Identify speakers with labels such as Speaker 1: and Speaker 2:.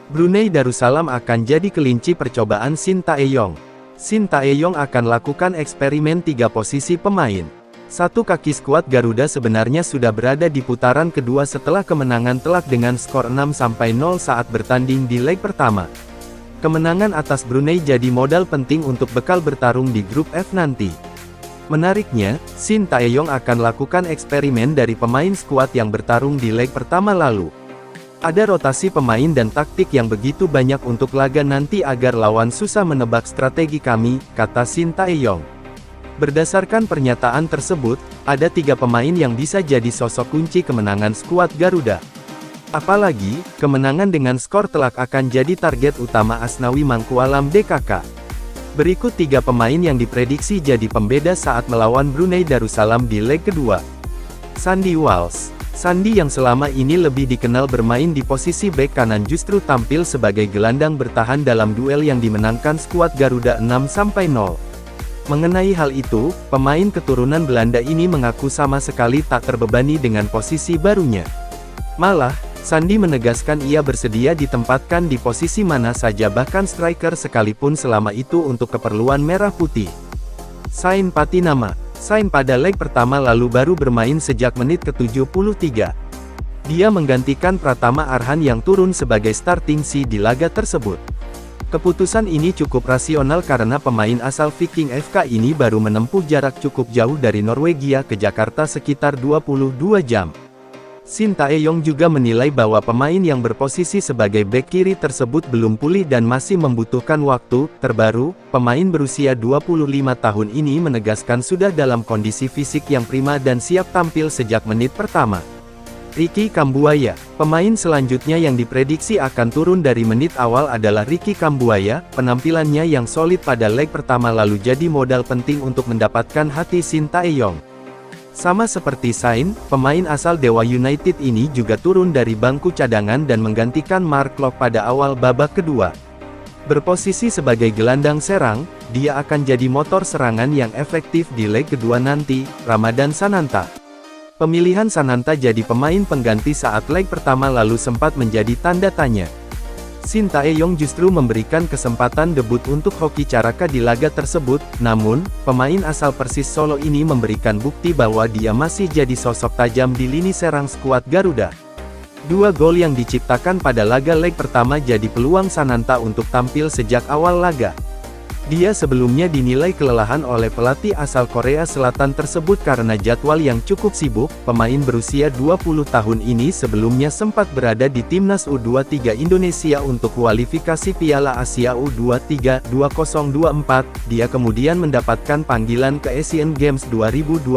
Speaker 1: Brunei Darussalam akan jadi kelinci percobaan Shin Tae-yong. Shin Tae-yong akan lakukan eksperimen 3 posisi pemain. Satu kaki skuad Garuda sebenarnya sudah berada di putaran kedua setelah kemenangan telak dengan skor 6-0 saat bertanding di leg pertama. Kemenangan atas Brunei jadi modal penting untuk bekal bertarung di grup F nanti. Menariknya, Shin Tae-yong akan lakukan eksperimen dari pemain skuad yang bertarung di leg pertama lalu. Ada rotasi pemain dan taktik yang begitu banyak untuk laga nanti agar lawan susah menebak strategi kami, kata Shin Tae-yong. Berdasarkan pernyataan tersebut, ada 3 pemain yang bisa jadi sosok kunci kemenangan skuad Garuda. Apalagi, kemenangan dengan skor telak akan jadi target utama Asnawi Mangkualam DKK. Berikut 3 pemain yang diprediksi jadi pembeda saat melawan Brunei Darussalam di leg kedua. Sandy Walsh. Sandy yang selama ini lebih dikenal bermain di posisi bek kanan justru tampil sebagai gelandang bertahan dalam duel yang dimenangkan skuad Garuda 6-0. Mengenai hal itu, pemain keturunan Belanda ini mengaku sama sekali tak terbebani dengan posisi barunya. Malah, Sandy menegaskan ia bersedia ditempatkan di posisi mana saja bahkan striker sekalipun selama itu untuk keperluan merah putih. Sain Patinama. Sain pada leg pertama lalu baru bermain sejak menit ke-73. Dia menggantikan Pratama Arhan yang turun sebagai starting C di laga tersebut. Keputusan ini cukup rasional karena pemain asal Viking FK ini baru menempuh jarak cukup jauh dari Norwegia ke Jakarta sekitar 22 jam. Shin Tae-yong juga menilai bahwa pemain yang berposisi sebagai bek kiri tersebut belum pulih dan masih membutuhkan waktu. Terbaru, pemain berusia 25 tahun ini menegaskan sudah dalam kondisi fisik yang prima dan siap tampil sejak menit pertama. Ricky Kambuaya. Pemain selanjutnya yang diprediksi akan turun dari menit awal adalah Ricky Kambuaya. Penampilannya yang solid pada leg pertama lalu jadi modal penting untuk mendapatkan hati Shin Tae-yong. Sama seperti Sain, pemain asal Dewa United ini juga turun dari bangku cadangan dan menggantikan Mark Klok pada awal babak kedua. Berposisi sebagai gelandang serang, dia akan jadi motor serangan yang efektif di leg kedua nanti. Ramadan Sananta. Pemilihan Sananta jadi pemain pengganti saat leg pertama lalu sempat menjadi tanda tanya. Shin Tae-yong justru memberikan kesempatan debut untuk Hoki Caraka di laga tersebut, namun, pemain asal Persis Solo ini memberikan bukti bahwa dia masih jadi sosok tajam di lini serang skuad Garuda. 2 gol yang diciptakan pada laga leg pertama jadi peluang Sananta untuk tampil sejak awal laga. Dia sebelumnya dinilai kelelahan oleh pelatih asal Korea Selatan tersebut karena jadwal yang cukup sibuk. Pemain berusia 20 tahun ini sebelumnya sempat berada di Timnas U23 Indonesia untuk kualifikasi Piala Asia U23 2024. Dia kemudian mendapatkan panggilan ke Asian Games 2022